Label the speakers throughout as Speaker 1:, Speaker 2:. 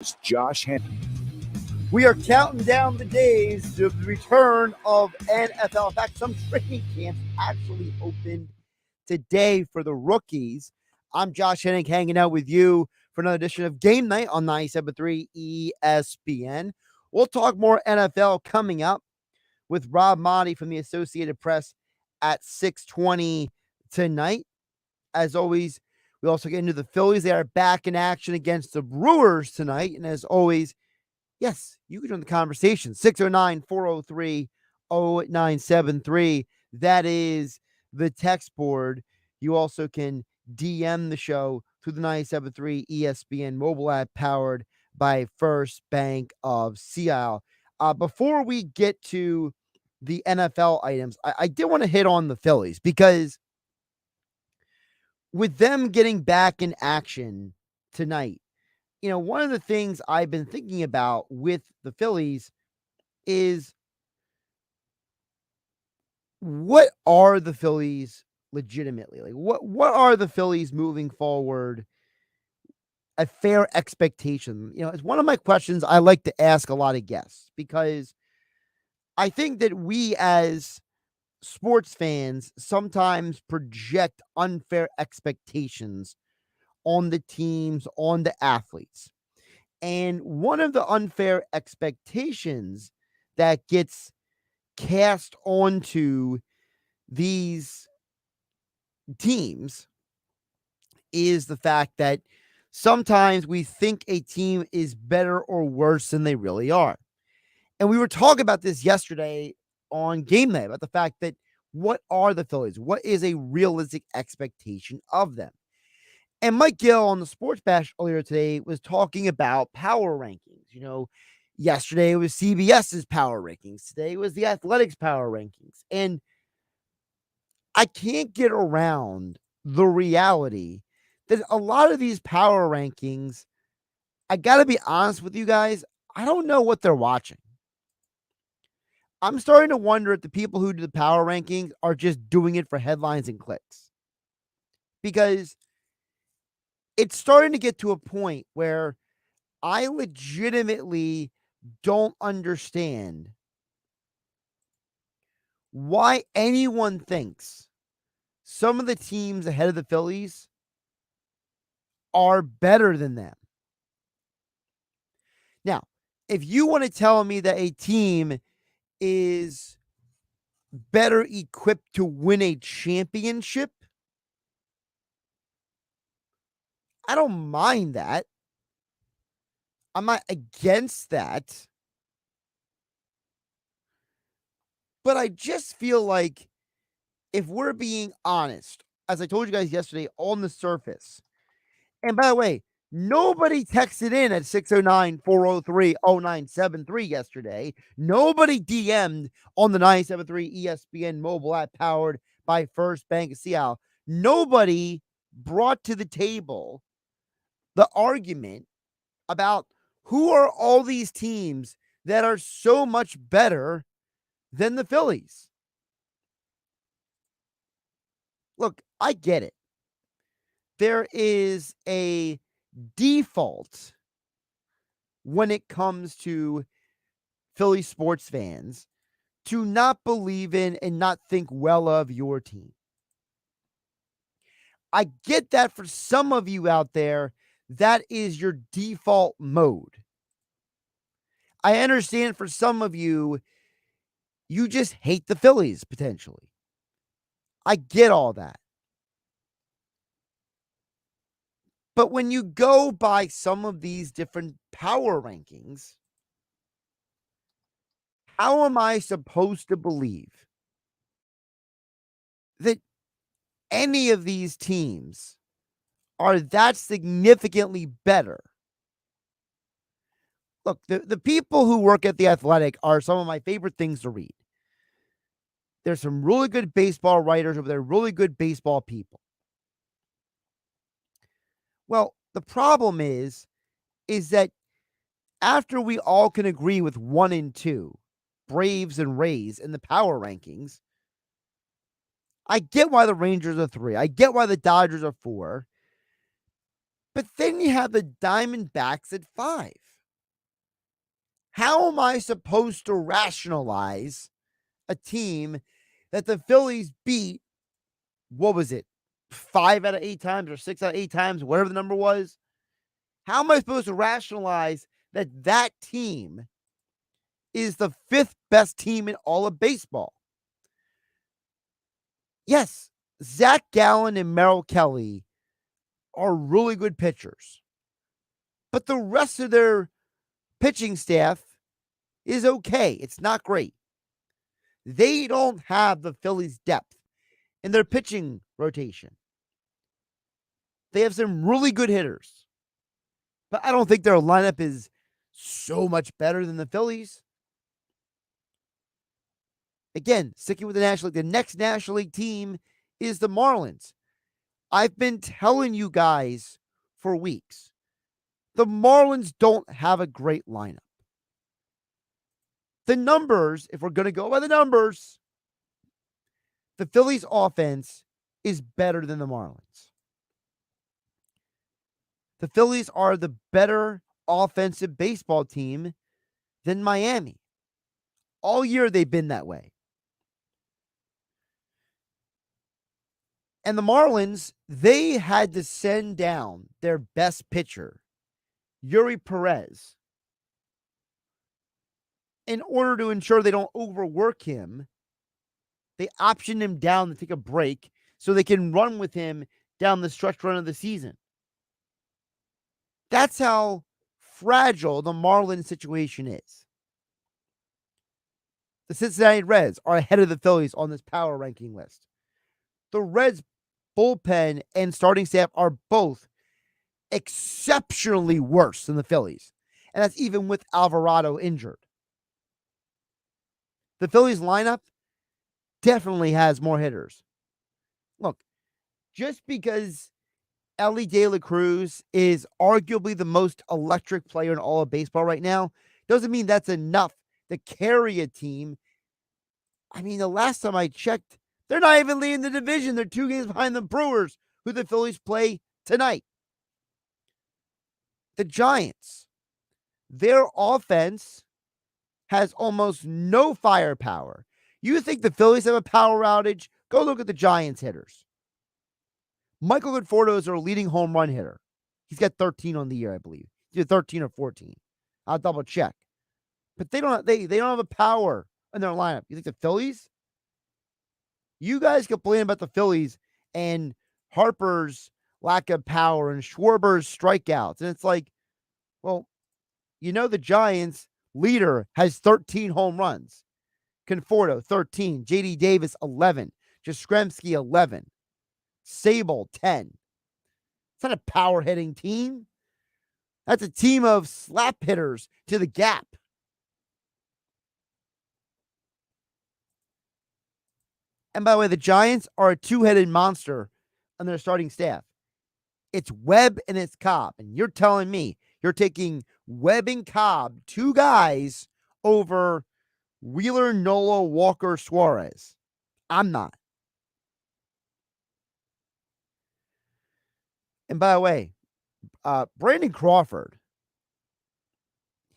Speaker 1: It's Josh Hennig.
Speaker 2: We are counting down the days to the return of NFL. In fact, some training camps actually opened today for the rookies. I'm Josh Hennig hanging out with you for another edition of Game Night on 97.3 ESPN. We'll talk more NFL coming up with Rob Maaddi from the Associated Press at 6:20 tonight. As always, we also get into the Phillies. They are back in action against the Brewers tonight. And as always, yes, you can join the conversation. 609-403-0973. That is the text board. You also can DM the show through the 97.3 ESPN mobile app powered by First Bank of Seattle. Before we get to the NFL items, I did want to hit on the Phillies because with them getting back in action tonight, one of the things I've been thinking about with the Phillies is what are the Phillies legitimately? Like what are the Phillies moving forward? A fair expectation. It's one of my questions I like to ask a lot of guests because I think that we as sports fans sometimes project unfair expectations on the teams, on the athletes. And one of the unfair expectations that gets cast onto these teams is the fact that sometimes we think a team is better or worse than they really are. And we were talking about this yesterday on Game Night about the fact that what are the Phillies? What is a realistic expectation of them? And Mike Gill on the Sports Bash earlier today was talking about power rankings. Yesterday it was CBS's power rankings. Today was the Athletics power rankings. And I can't get around the reality that a lot of these power rankings, I got to be honest with you guys, I don't know what they're watching. I'm starting to wonder if the people who do the power rankings are just doing it for headlines and clicks. Because it's starting to get to a point where I legitimately don't understand why anyone thinks some of the teams ahead of the Phillies are better than them. Now, if you want to tell me that a team is better equipped to win a championship, I don't mind that. I'm not against that. But I just feel like if we're being honest, as I told you guys yesterday, on the surface, and by the way, nobody texted in at 609-403-0973 yesterday. Nobody DM'd on the 973 ESPN mobile app powered by First Bank of Seattle. Nobody brought to the table the argument about who are all these teams that are so much better than the Phillies. Look, I get it. There is a default when it comes to Philly sports fans to not believe in and not think well of your team. I get that for some of you out there, that is your default mode. I understand for some of you, you just hate the Phillies potentially. I get all that. But when you go by some of these different power rankings, how am I supposed to believe that any of these teams are that significantly better? Look, the people who work at The Athletic are some of my favorite things to read. There's some really good baseball writers over there, really good baseball people. Well, the problem is that after we all can agree with 1 and 2, Braves and Rays in the power rankings, I get why the Rangers are 3. I get why the Dodgers are 4. But then you have the Diamondbacks at 5. How am I supposed to rationalize a team that the Phillies beat? What was it? 5 out of 8 times or 6 out of 8 times, whatever the number was. How am I supposed to rationalize that team is the fifth best team in all of baseball? Yes, Zach Gallen and Merrill Kelly are really good pitchers, but the rest of their pitching staff is okay. It's not great. They don't have the Phillies' depth in their pitching rotation. They have some really good hitters, but I don't think their lineup is so much better than the Phillies. Again, sticking with the National League, the next National League team is the Marlins. I've been telling you guys for weeks, the Marlins don't have a great lineup. The numbers, if we're going to go by the numbers, the Phillies offense is better than the Marlins. The Phillies are the better offensive baseball team than Miami. All year they've been that way. And the Marlins, they had to send down their best pitcher, Yuri Perez, in order to ensure they don't overwork him. They optioned him down to take a break so they can run with him down the stretch run of the season. That's how fragile the Marlins situation is. The Cincinnati Reds are ahead of the Phillies on this power ranking list. The Reds' bullpen and starting staff are both exceptionally worse than the Phillies. And that's even with Alvarado injured. The Phillies lineup definitely has more hitters. Look, just because Ellie De La Cruz is arguably the most electric player in all of baseball right now doesn't mean that's enough to carry a team. I mean, the last time I checked, they're not even leading the division. They're 2 games behind the Brewers, who the Phillies play tonight. The Giants, their offense has almost no firepower. You think the Phillies have a power outage? Go look at the Giants hitters. Michael Conforto is their leading home run hitter. He's got 13 on the year, I believe. He's got 13 or 14. I'll double check. But they don't have a power in their lineup. You think the Phillies? You guys complain about the Phillies and Harper's lack of power and Schwarber's strikeouts. And it's like, well, the Giants leader has 13 home runs. Conforto, 13. J.D. Davis, 11. Jastrzemski, 11. Sable, 10. It's not a power hitting team. That's a team of slap hitters to the gap. And by the way, the Giants are a two-headed monster on their starting staff. It's Webb and it's Cobb. And you're telling me you're taking Webb and Cobb, 2 guys, over Wheeler, Nola, Walker, Suarez. I'm not. And by the way, Brandon Crawford,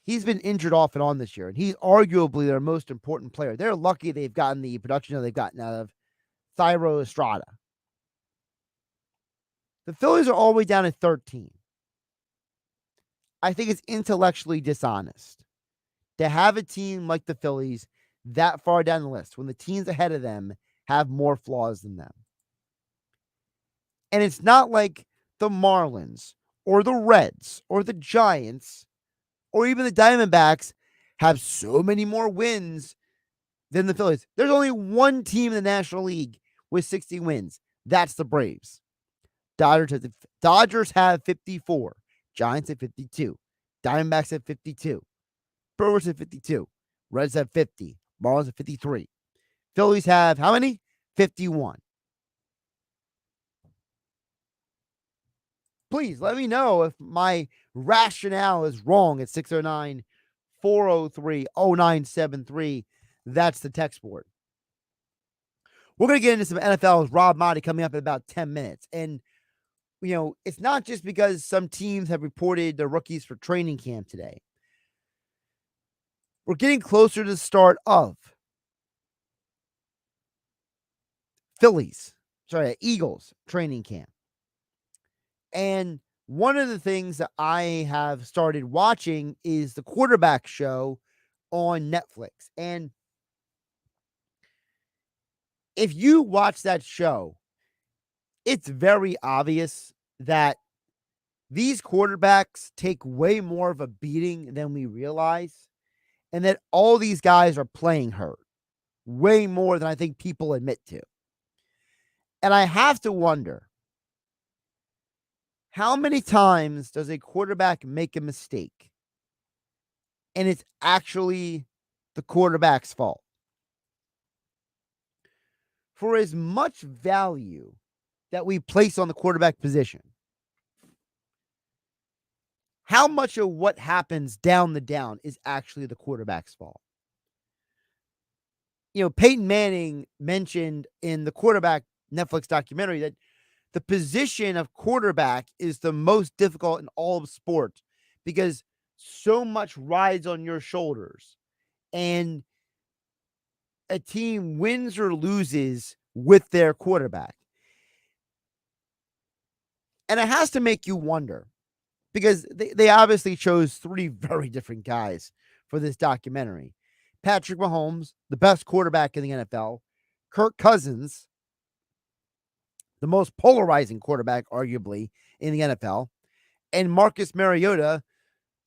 Speaker 2: he's been injured off and on this year, and he's arguably their most important player. They're lucky they've gotten the production that they've gotten out of Thairo Estrada. The Phillies are all the way down at 13. I think it's intellectually dishonest to have a team like the Phillies that far down the list when the teams ahead of them have more flaws than them. And it's not like the Marlins or the Reds or the Giants or even the Diamondbacks have so many more wins than the Phillies. There's only one team in the National League with 60 wins. That's the Braves. Dodgers have 54. Giants have 52. Diamondbacks have 52. Brewers have 52. Reds have 50. Marlins have 53. Phillies have how many? 51. Please let me know if my rationale is wrong at 609 403 0973. That's the text board. We're going to get into some NFL with Rob Maaddi coming up in about 10 minutes. And, it's not just because some teams have reported their rookies for training camp today. We're getting closer to the start of Eagles training camp. And one of the things that I have started watching is the quarterback show on Netflix. And if you watch that show, it's very obvious that these quarterbacks take way more of a beating than we realize, and that all these guys are playing hurt way more than I think people admit to. And I have to wonder, how many times does a quarterback make a mistake and it's actually the quarterback's fault? For as much value that we place on the quarterback position, how much of what happens down the down is actually the quarterback's fault? Peyton Manning mentioned in the quarterback Netflix documentary that the position of quarterback is the most difficult in all of sports because so much rides on your shoulders, and a team wins or loses with their quarterback. And it has to make you wonder, because they obviously chose three very different guys for this documentary. Patrick Mahomes, the best quarterback in the NFL. Kirk Cousins, the most polarizing quarterback, arguably, in the NFL. And Marcus Mariota,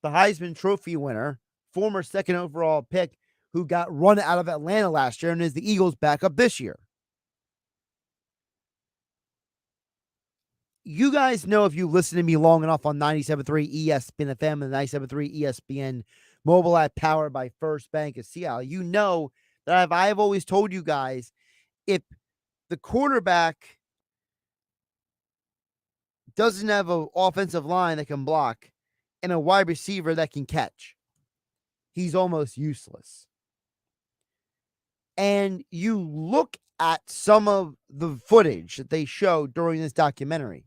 Speaker 2: the Heisman Trophy winner, former second overall pick, who got run out of Atlanta last year and is the Eagles' backup this year. You guys know, if you listen to me long enough on 97.3 ESPN FM and 97.3 ESPN mobile app powered by First Bank of Seattle, you know that I've always told you guys, if the quarterback doesn't have an offensive line that can block and a wide receiver that can catch, he's almost useless. And you look at some of the footage that they show during this documentary,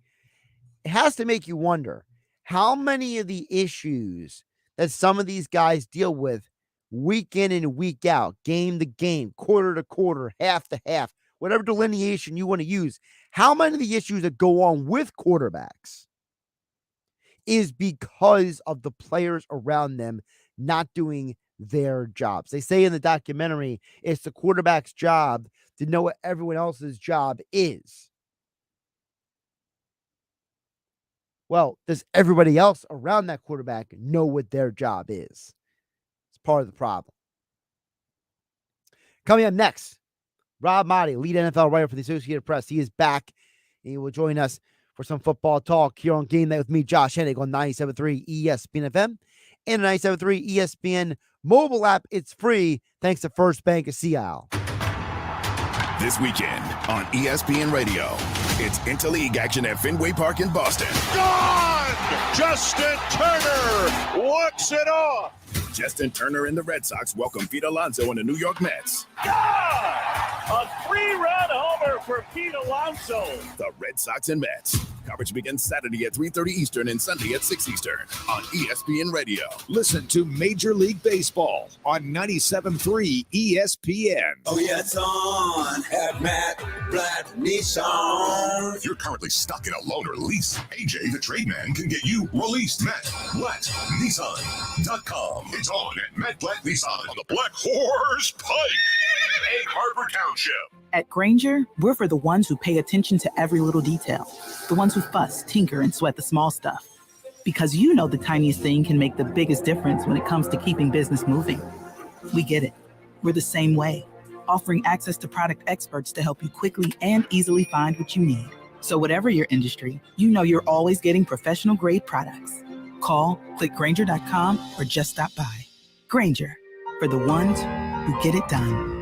Speaker 2: it has to make you wonder how many of the issues that some of these guys deal with week in and week out, game to game, quarter to quarter, half to half, whatever delineation you want to use, how many of the issues that go on with quarterbacks is because of the players around them not doing their jobs. They say in the documentary, it's the quarterback's job to know what everyone else's job is. Well, does everybody else around that quarterback know what their job is? It's part of the problem. Coming up next, Rob Maaddi, lead NFL writer for the Associated Press. He is back, and he will join us for some football talk here on Game Night with me, Josh Hennig, on 97.3 ESPN FM and 97.3 ESPN mobile app. It's free, thanks to First Bank of Seattle.
Speaker 1: This weekend on ESPN Radio, it's interleague action at Fenway Park in Boston.
Speaker 3: Gone! Justin Turner walks it off.
Speaker 1: Justin Turner and the Red Sox welcome Pete Alonso and the New York Mets.
Speaker 3: Gone! A three-run homer for Pete Alonso.
Speaker 1: The Red Sox and Mets. Coverage begins Saturday at 3:30 Eastern and Sunday at 6 Eastern on ESPN Radio.
Speaker 4: Listen to Major League Baseball on 97.3 ESPN.
Speaker 5: Oh, yeah, it's on at Matt Blatt Nissan.
Speaker 6: If you're currently stuck in a loan or lease, AJ the Trade Man can get you released. Matt Blatt Nissan.com. It's on at Matt Blatt Nissan on the Black Horse Pike, Egg Harbor Township.
Speaker 7: At Grainger, we're for the ones who pay attention to every little detail. The ones who fuss, tinker, and sweat the small stuff. Because you know the tiniest thing can make the biggest difference when it comes to keeping business moving. We get it. We're the same way, offering access to product experts to help you quickly and easily find what you need. So whatever your industry, you know you're always getting professional-grade products. Call, click Grainger.com, or just stop by. Grainger, for the ones who get it done.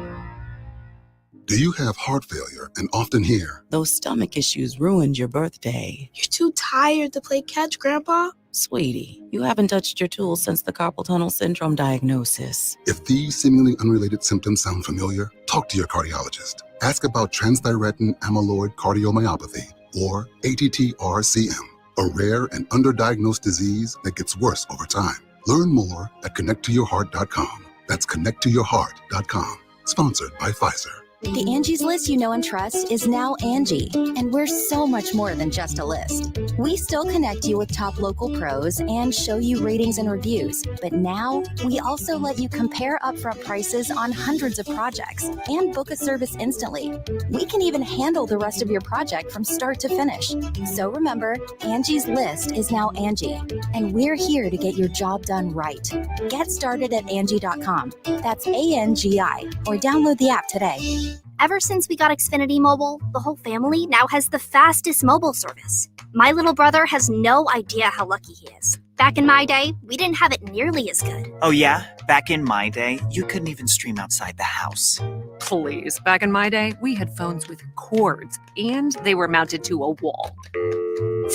Speaker 6: Do you have heart failure and often hear,
Speaker 8: "Those stomach issues ruined your birthday"?
Speaker 9: You're too tired to play catch, Grandpa.
Speaker 8: Sweetie, you haven't touched your tools since the carpal tunnel syndrome diagnosis.
Speaker 6: if these seemingly unrelated symptoms sound familiar, talk to your cardiologist. Ask about transthyretin amyloid cardiomyopathy, or ATTR-CM, a rare and underdiagnosed disease that gets worse over time. Learn more at connecttoyourheart.com. That's connecttoyourheart.com. Sponsored by Pfizer.
Speaker 10: The Angie's List you know and trust is now Angie, and we're so much more than just a list. We still connect you with top local pros and show you ratings and reviews, but now we also let you compare upfront prices on hundreds of projects and book a service instantly. We can even handle the rest of your project from start to finish. So remember, Angie's List is now Angie, and we're here to get your job done right. Get started at Angie.com. That's ANGI, or download the app today.
Speaker 11: Ever since we got Xfinity Mobile, the whole family now has the fastest mobile service. My little brother has no idea how lucky he is. Back in my day, we didn't have it nearly as good.
Speaker 12: Oh yeah? Back in my day, you couldn't even stream outside the house.
Speaker 13: Please, back in my day, we had phones with cords, and they were mounted to a wall.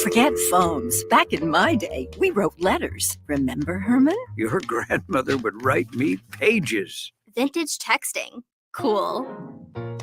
Speaker 14: Forget phones. Back in my day, we wrote letters. Remember, Herman?
Speaker 15: Your grandmother would write me pages.
Speaker 11: Vintage texting. Cool.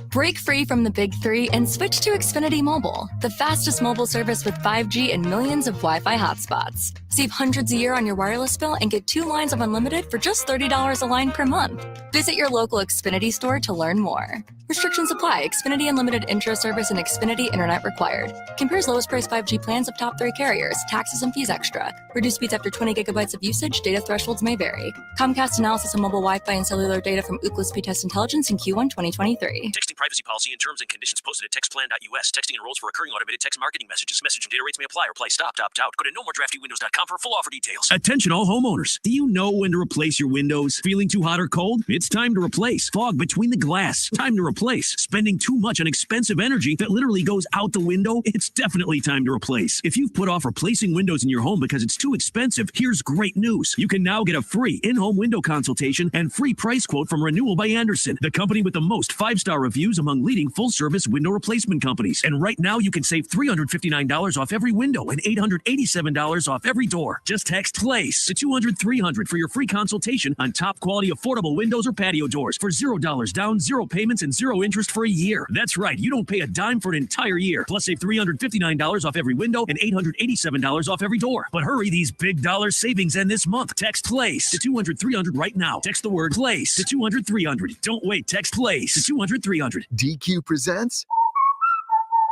Speaker 16: Break free from the big three and switch to Xfinity Mobile, the fastest mobile service with 5G and millions of Wi-Fi hotspots. Save hundreds a year on your wireless bill and get 2 lines of unlimited for just $30 a line per month. Visit your local Xfinity store to learn more. Restrictions apply. Xfinity Unlimited intro service and Xfinity Internet required. Compares lowest price 5G plans of top 3 carriers. Taxes and fees extra. Reduced speeds after 20 gigabytes of usage. Data thresholds may vary. Comcast analysis of mobile Wi-Fi and cellular data from Ookla Speed Test Intelligence in Q1 2023.
Speaker 17: Texting privacy policy and terms and conditions posted at textplan.us. Texting enrolls for recurring automated text marketing messages. Message and data rates may apply. Reply stop, opt out. Go to nomoredraftywindows.com for full offer details.
Speaker 18: Attention all homeowners. Do you know when to replace your windows? Feeling too hot or cold? It's time to replace. Fog between the glass. Time to replace. Spending too much on expensive energy that literally goes out the window? It's definitely time to replace. If you've put off replacing windows in your home because it's too expensive, here's great news. You can now get a free in-home window consultation and free price quote from Renewal by Andersen, the company with the most 5-star reviews among leading full-service window replacement companies. And right now you can save $359 off every window and $887 off every door. Just text PLACE to 200-300 for your free consultation on top quality affordable windows or patio doors for $0 down, 0 payments, and 0 interest for a year. That's right, you don't pay a dime for an entire year. Plus save $359 off every window and $887 off every door. But hurry, these big dollar savings end this month. Text PLACE to 200-300 right now. Text the word PLACE to 200-300. Don't wait, text PLACE to 200-300.
Speaker 19: DQ presents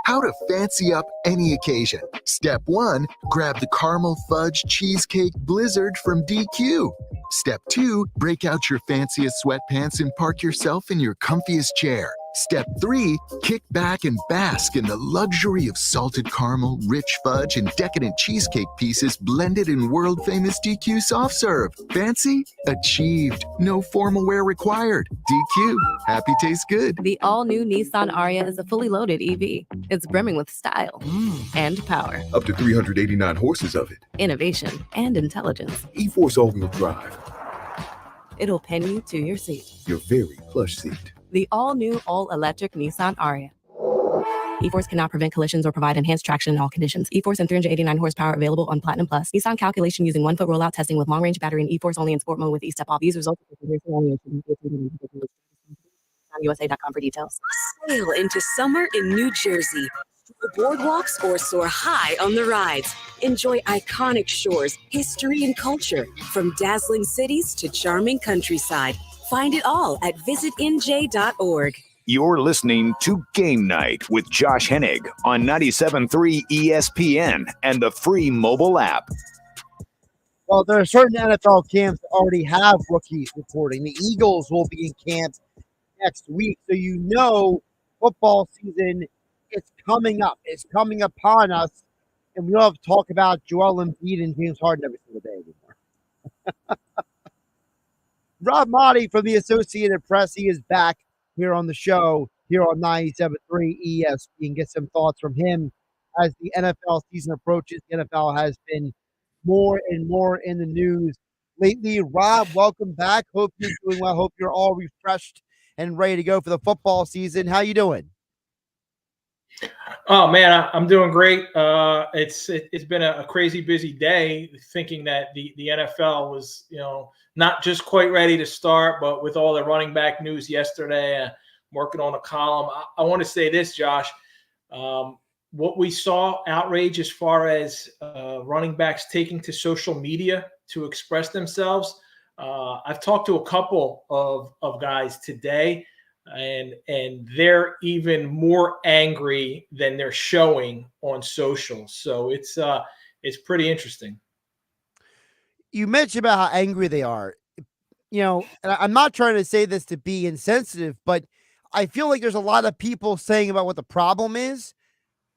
Speaker 19: how to fancy up any occasion. Step 1, grab the caramel fudge cheesecake blizzard from DQ. Step 2, break out your fanciest sweatpants and park yourself in your comfiest chair. Step 3, kick back and bask in the luxury of salted caramel, rich fudge, and decadent cheesecake pieces blended in world-famous DQ soft serve. Fancy? Achieved. No formal wear required. DQ. Happy tastes good.
Speaker 20: The all-new Nissan Ariya is a fully loaded EV. It's brimming with style and power.
Speaker 21: Up to 389 horses of it.
Speaker 20: Innovation and intelligence.
Speaker 21: E-Force all-wheel drive.
Speaker 20: It'll pin you to your seat.
Speaker 21: Your very plush seat.
Speaker 20: The all-new, all-electric Nissan Ariya. E-Force cannot prevent collisions or provide enhanced traction in all conditions. E-Force and 389 horsepower available on Platinum Plus. Nissan calculation using 1-foot rollout testing with long-range battery and E-Force only in sport mode with E-Step off. These results on USA.com for details.
Speaker 22: Sail into summer in New Jersey. Stroll boardwalks or soar high on the rides. Enjoy iconic shores, history, and culture. From dazzling cities to charming countryside. Find it all at visitnj.org.
Speaker 4: You're listening to Game Night with Josh Hennig on 97.3 ESPN and the free mobile app.
Speaker 2: Well, there are certain NFL camps that already have rookies reporting. The Eagles will be in camp next week, so you know football season is coming up. It's coming upon us, and we don't have to talk about Joel Embiid and James Harden every single day anymore. Rob Maaddi from the Associated Press, he is back here on the show, here on 97.3 ESPN. Get some thoughts from him as the NFL season approaches. The NFL has been more and more in the news lately. Rob, welcome back. Hope you're doing well. Hope you're all refreshed and ready to go for the football season. How you doing?
Speaker 23: Oh man, I'm doing great. It's been a crazy busy day. Thinking that the NFL was not just quite ready to start, but with all the running back news yesterday, I'm working on a column. I want to say this, Josh. What we saw outrage as far as running backs taking to social media to express themselves. I've talked to a couple of guys today, and they're even more angry than they're showing on social. So it's pretty interesting.
Speaker 2: You mentioned about how angry they are. And I'm not trying to say this to be insensitive, but I feel like there's a lot of people saying about what the problem is,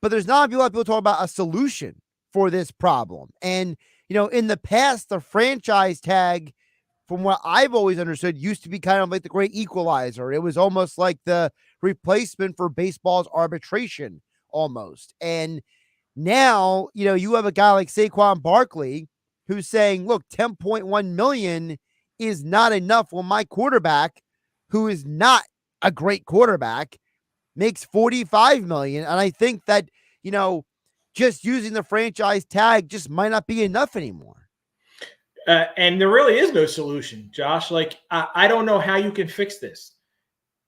Speaker 2: but there's not a lot of people talking about a solution for this problem. And, in the past, the franchise tag, from what I've always understood, used to be kind of like the great equalizer. It was almost like the replacement for baseball's arbitration almost. And now, you have a guy like Saquon Barkley who's saying, look, 10.1 million is not enough when my quarterback, who is not a great quarterback, makes 45 million. And I think that, just using the franchise tag just might not be enough anymore.
Speaker 23: And there really is no solution, Josh. Like, I don't know how you can fix this.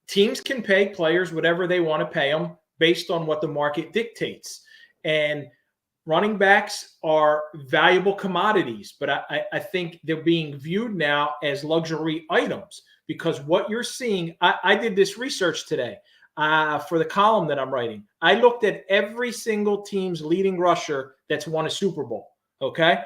Speaker 23: Teams can pay players whatever they want to pay them based on what the market dictates. And running backs are valuable commodities, but I think they're being viewed now as luxury items, because what you're seeing, I did this research today for the column that I'm writing. I looked at every single team's leading rusher that's won a Super Bowl, okay?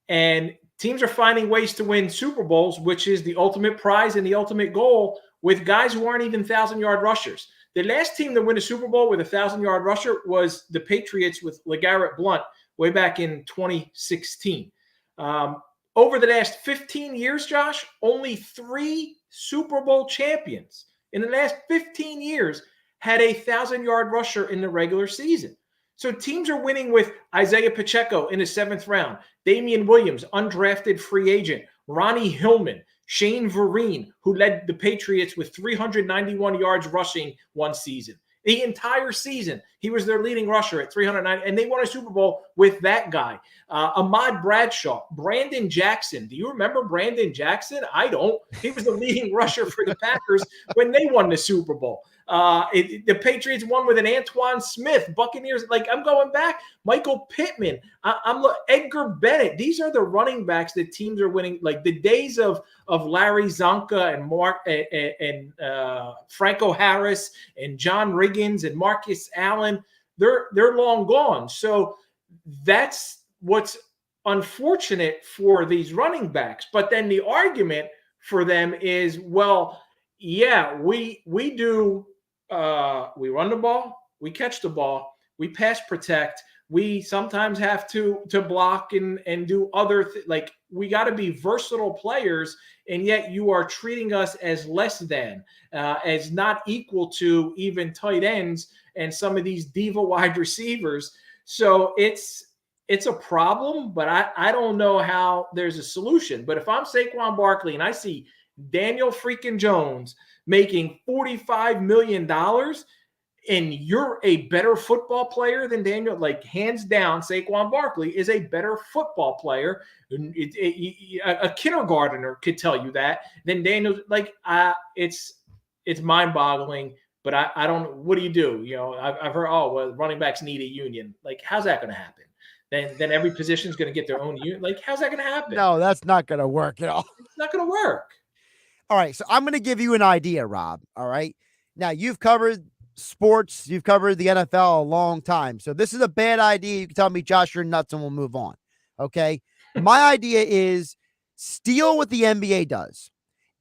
Speaker 23: And teams are finding ways to win Super Bowls, which is the ultimate prize and the ultimate goal, with guys who aren't even 1,000-yard rushers. The last team to win a Super Bowl with a 1,000-yard rusher was the Patriots with LeGarrette Blount way back in 2016. Over the last 15 years, Josh, only 3 Super Bowl champions in the last 15 years had a 1,000-yard rusher in the regular season. So teams are winning with Isaiah Pacheco in the 7th round, Damian Williams, undrafted free agent, Ronnie Hillman, Shane Vereen, who led the Patriots with 391 yards rushing one season. The entire season, he was their leading rusher at 309, and they won a Super Bowl with that guy. Ahmad Bradshaw, Brandon Jackson. Do you remember Brandon Jackson? I don't. He was the leading rusher for the Packers when they won the Super Bowl. The Patriots won with an Antoine Smith. Buccaneers, like, I'm going back. Michael Pittman. Edgar Bennett. These are the running backs that teams are winning. Like the days of Larry Zonka and Franco Harris and John Riggins and Marcus Allen, they're long gone. So that's what's unfortunate for these running backs. But then the argument for them is, well, yeah, we do. We run the ball, we catch the ball, we pass protect. We sometimes have to block and do other like we got to be versatile players, and yet you are treating us as less than, as not equal to even tight ends and some of these diva wide receivers. So it's a problem, but I don't know how there's a solution. But if I'm Saquon Barkley and I see Daniel freaking Jones making $45 million and you're a better football player than Daniel, like hands down, Saquon Barkley is a better football player. A kindergartner could tell you that. Then Daniel, like, it's mind boggling. But I don't. What do you do? I've heard, well, running backs need a union. Like, how's that going to happen? Then every position is going to get their own union. Like, how's that going to happen?
Speaker 2: No, that's not going to work at all.
Speaker 23: It's not going to work.
Speaker 2: All right, so I'm going to give you an idea, Rob. All right. Now, you've covered sports. You've covered the NFL a long time. So this is a bad idea. You can tell me, Josh, you're nuts, and we'll move on. Okay. My idea is steal what the NBA does.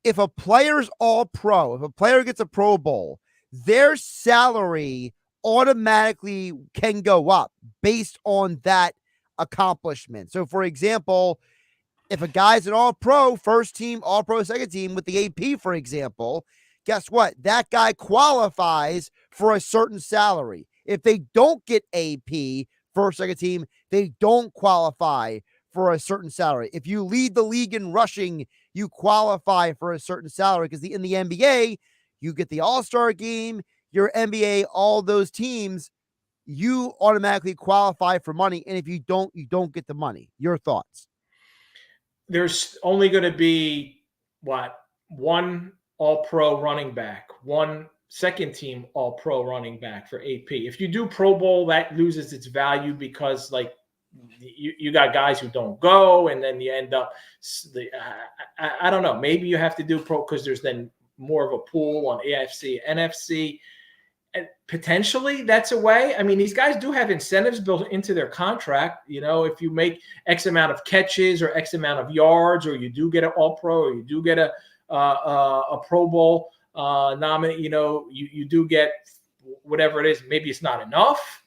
Speaker 2: If a player's all pro, if a player gets a Pro Bowl, their salary automatically can go up based on that accomplishment. So, for example, if a guy's an all-pro, first team, all-pro, second team with the AP, for example, guess what? That guy qualifies for a certain salary. If they don't get AP, first, second team, they don't qualify for a certain salary. If you lead the league in rushing, you qualify for a certain salary, because in the NBA, you get the All-Star game, your NBA, all those teams, you automatically qualify for money. And if you don't get the money. Your thoughts?
Speaker 23: There's only going to be one all-pro running back, one second team all-pro running back for AP. If you do Pro Bowl, that loses its value because you got guys who don't go, and then you end up. I don't know. Maybe you have to do pro because there's then more of a pool on AFC, NFC. And potentially that's a way. I mean, these guys do have incentives built into their contract. If you make X amount of catches or X amount of yards, or you do get an All Pro, or you do get a Pro Bowl nominee, you do get whatever it is. Maybe it's not enough.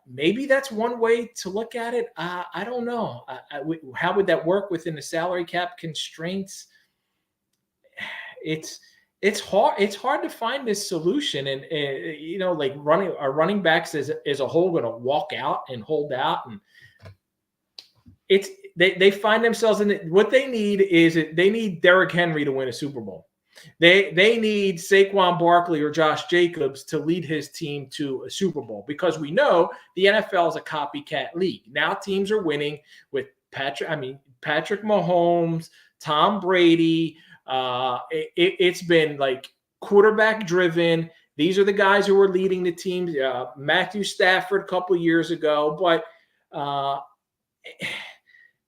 Speaker 23: Maybe that's one way to look at it. I don't know. How would that work within the salary cap constraints? It's hard. It's hard to find this solution, and like running backs as a whole going to walk out and hold out, and they find themselves in it. What they need is they need Derrick Henry to win a Super Bowl. They need Saquon Barkley or Josh Jacobs to lead his team to a Super Bowl, because we know the NFL is a copycat league. Now teams are winning with Patrick Mahomes, Tom Brady. It's been like quarterback driven. These are the guys who are leading the teams. Matthew Stafford a couple years ago, but I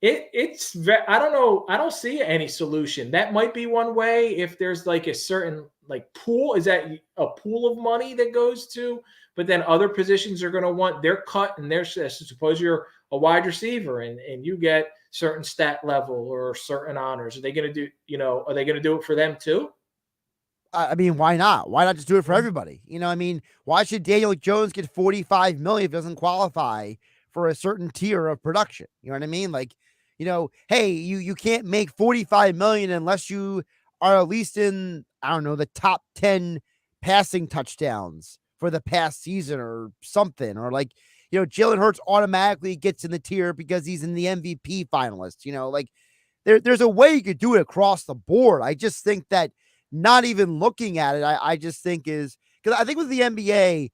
Speaker 23: don't know. I don't see any solution. That might be one way if there's like a certain like pool. Is that a pool of money that goes to? But then other positions are going to want their cut, and suppose you're a wide receiver and you get certain stat level or certain honors. Are they going to do? Are they going to do it for them too?
Speaker 2: I mean, why not? Why not just do it for everybody? I mean, why should Daniel Jones get $45 million if he doesn't qualify for a certain tier of production? You know what I mean? Like, hey, you can't make $45 million unless you are at least in, I don't know, the top 10 passing touchdowns for the past season or something, or like, Jalen Hurts automatically gets in the tier because he's in the MVP finalist. Like there's a way you could do it across the board. I just think that not even looking at it, I just think is because I think with the NBA,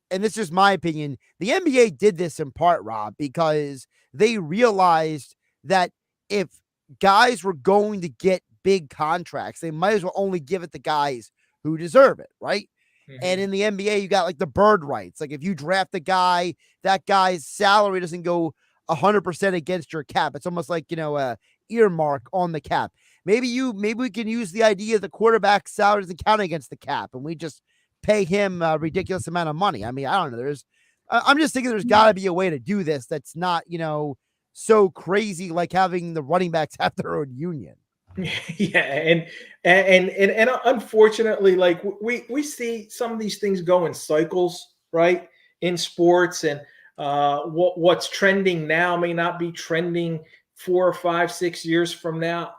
Speaker 2: and this is just my opinion, the NBA did this in part, Rob, because they realized that if guys were going to get big contracts, they might as well only give it to guys who deserve it, right? Mm-hmm. And in the NBA, you got like the bird rights. Like if you draft a guy, that guy's salary doesn't go 100% against your cap. It's almost like, a earmark on the cap. Maybe we can use the idea the quarterback salary doesn't count against the cap, and we just pay him a ridiculous amount of money. I mean, I don't know. I'm just thinking there's got to be a way to do this that's not, so crazy like having the running backs have their own union.
Speaker 23: Yeah, and unfortunately, like we see some of these things go in cycles, right? In sports, and what's trending now may not be trending 4 or 5, 6 years from now.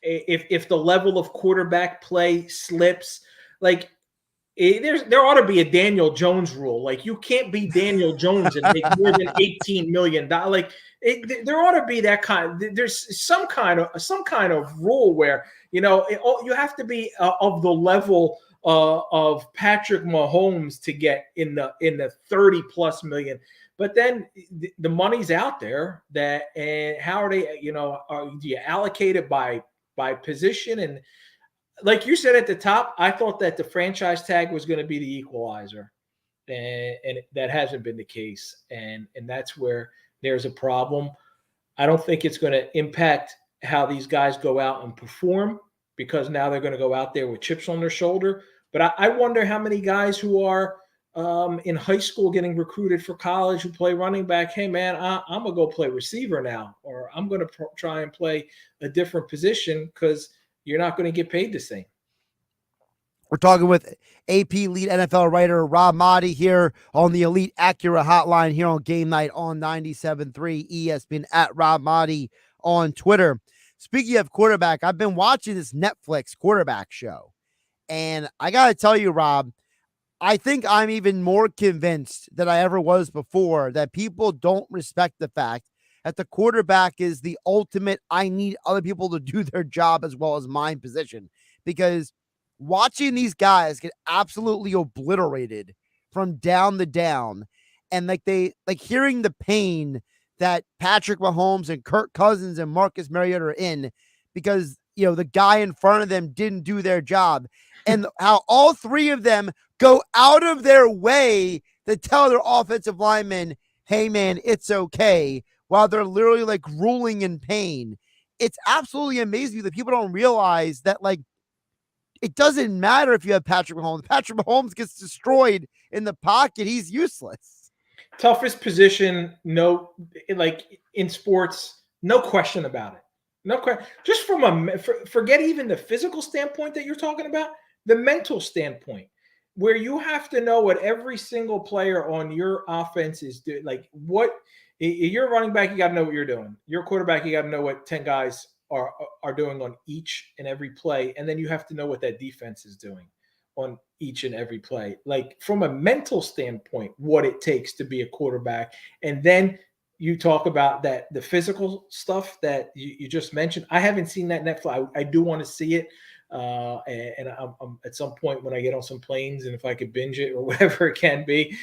Speaker 23: If the level of quarterback play slips, like there ought to be a Daniel Jones rule. Like you can't be Daniel Jones and make more than $18 million. Like there ought to be that kind. There's some kind of rule where you have to be of the level of Patrick Mahomes to get in the 30+ million. But then the money's out there. And how are they? Do you allocate it by position? And like you said at the top, I thought that the franchise tag was going to be the equalizer, and that hasn't been the case. And that's where there's a problem. I don't think it's going to impact how these guys go out and perform, because now they're going to go out there with chips on their shoulder. But I wonder how many guys who are in high school getting recruited for college who play running back, hey, man, I'm going to go play receiver now, or I'm going to try and play a different position because you're not going to get paid the same.
Speaker 2: We're talking with AP lead NFL writer Rob Maaddi here on the Elite Acura Hotline here on Game Night on 97.3 ESPN, at Rob Maaddi on Twitter. Speaking of quarterback, I've been watching this Netflix quarterback show, and I got to tell you, Rob, I think I'm even more convinced than I ever was before that people don't respect the fact that the quarterback is the ultimate I need other people to do their job as well as mine position. Because watching these guys get absolutely obliterated from down the down, and like hearing the pain that Patrick Mahomes and Kirk Cousins and Marcus Mariota are in because, the guy in front of them didn't do their job, and how all three of them go out of their way to tell their offensive linemen, hey man, it's okay, while they're literally like ruling in pain. It's absolutely amazing that people don't realize that like it doesn't matter if you have Patrick Mahomes. Patrick Mahomes gets destroyed in the pocket. He's useless.
Speaker 23: Toughest position, no, like in sports, no question about it. No question. Just from forget even the physical standpoint that you're talking about, the mental standpoint, where you have to know what every single player on your offense is doing. Like what you're running back, you got to know what you're doing. Your quarterback, you got to know what 10 guys are doing on each and every play, and then you have to know what that defense is doing on each and every play. Like from a mental standpoint, what it takes to be a quarterback, and then you talk about that the physical stuff that you just mentioned. I haven't seen that Netflix. I do want to see it. And I'm at some point when I get on some planes, and if I could binge it or whatever it can be,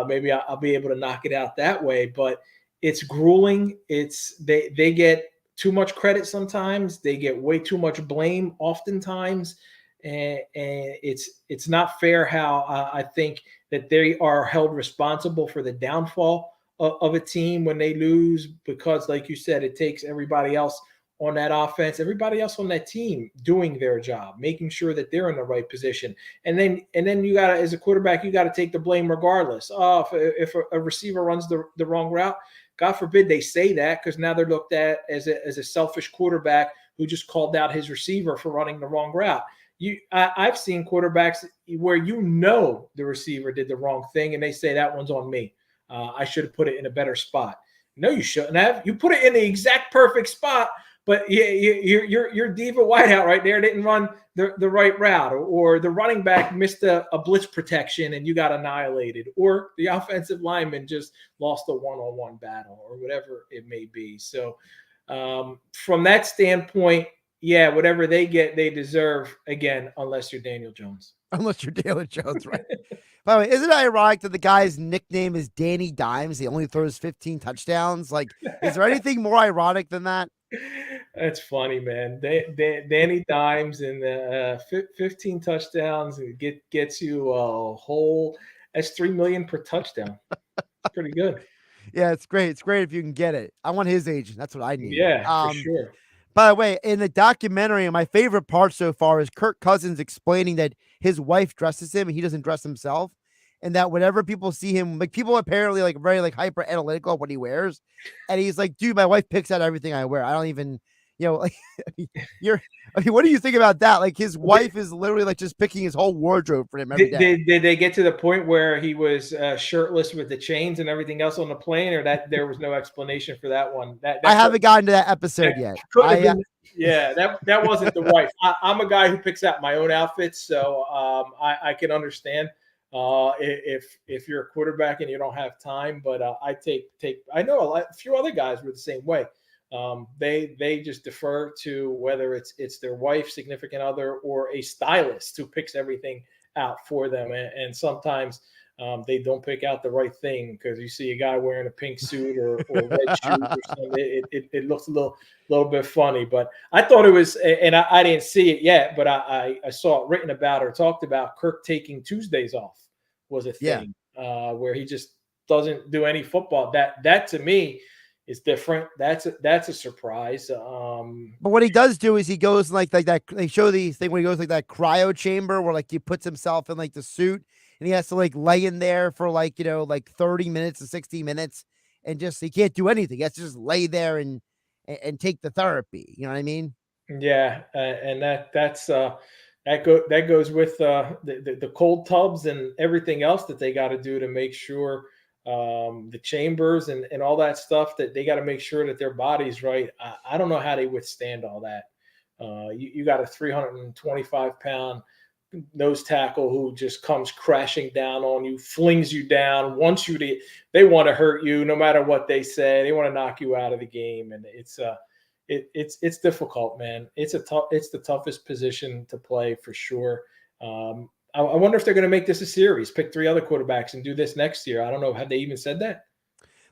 Speaker 23: maybe I'll be able to knock it out that way. But it's grueling. They get too much credit sometimes. They get way too much blame oftentimes, and it's not fair how I think that they are held responsible for the downfall of a team when they lose, because like you said, it takes everybody else on that offense, everybody else on that team doing their job, making sure that they're in the right position. And then you got to, as a quarterback, you got to take the blame regardless. If a receiver runs the wrong route, God forbid they say that, because now they're looked at as a selfish quarterback who just called out his receiver for running the wrong route. I've seen quarterbacks where the receiver did the wrong thing, and they say that one's on me. I should have put it in a better spot. No, you shouldn't have. You put it in the exact perfect spot, but your diva wideout right there didn't run the right route, or the running back missed a blitz protection and you got annihilated, or the offensive lineman just lost a one-on-one battle, or whatever it may be. So from that standpoint, yeah, whatever they get, they deserve, again, unless you're Daniel Jones.
Speaker 2: Unless you're Daniel Jones, right? By the way, isn't it ironic that the guy's nickname is Danny Dimes? He only throws 15 touchdowns. Like, is there anything more ironic than that?
Speaker 23: That's funny, man. Danny Dimes and 15 touchdowns gets you a whole. That's $3 million per touchdown. Pretty good.
Speaker 2: Yeah, it's great. It's great if you can get it. I want his agent. That's what I need.
Speaker 23: Yeah, for sure.
Speaker 2: By the way, in the documentary, my favorite part so far is Kirk Cousins explaining that his wife dresses him and he doesn't dress himself. And that whenever people see him, like people apparently like very like hyper analytical of what he wears. And he's like, dude, my wife picks out everything I wear. I don't even, like what do you think about that? Like his wife is literally like just picking his whole wardrobe for him every day.
Speaker 23: Did they get to the point where he was shirtless with the chains and everything else on the plane, or that there was no explanation for that one?
Speaker 2: I haven't gotten to that episode yet.
Speaker 23: That wasn't the wife. I'm a guy who picks out my own outfits, so I can understand if you're a quarterback and you don't have time. But I know a few other guys were the same way. They just defer to whether it's their wife, significant other, or a stylist who picks everything out for them. And sometimes they don't pick out the right thing, because you see a guy wearing a pink suit or red shoes or something. It looks a little bit funny. But I thought it was, and I didn't see it yet, but I saw it written about or talked about. Kirk taking Tuesdays off was a thing, where he just doesn't do any football. That to me is different. That's a surprise.
Speaker 2: But what he does do is he goes like that. They show the thing where he goes like that cryo chamber where like he puts himself in like the suit and he has to like lay in there for like 30 minutes to 60 minutes and just he can't do anything. He has to just lay there and take the therapy. You know what I mean?
Speaker 23: Yeah, and that goes with the cold tubs and everything else that they got to do to make sure. The chambers and all that stuff, that they got to make sure that their body's right. I don't know how they withstand all that. You got a 325-pound nose tackle who just comes crashing down on you, flings you down, wants you to. They want to hurt you no matter what they say. They want to knock you out of the game, and it's difficult, man. It's the toughest position to play for sure. I wonder if they're going to make this a series, pick 3 other quarterbacks and do this next year. I don't know. Have they even said that?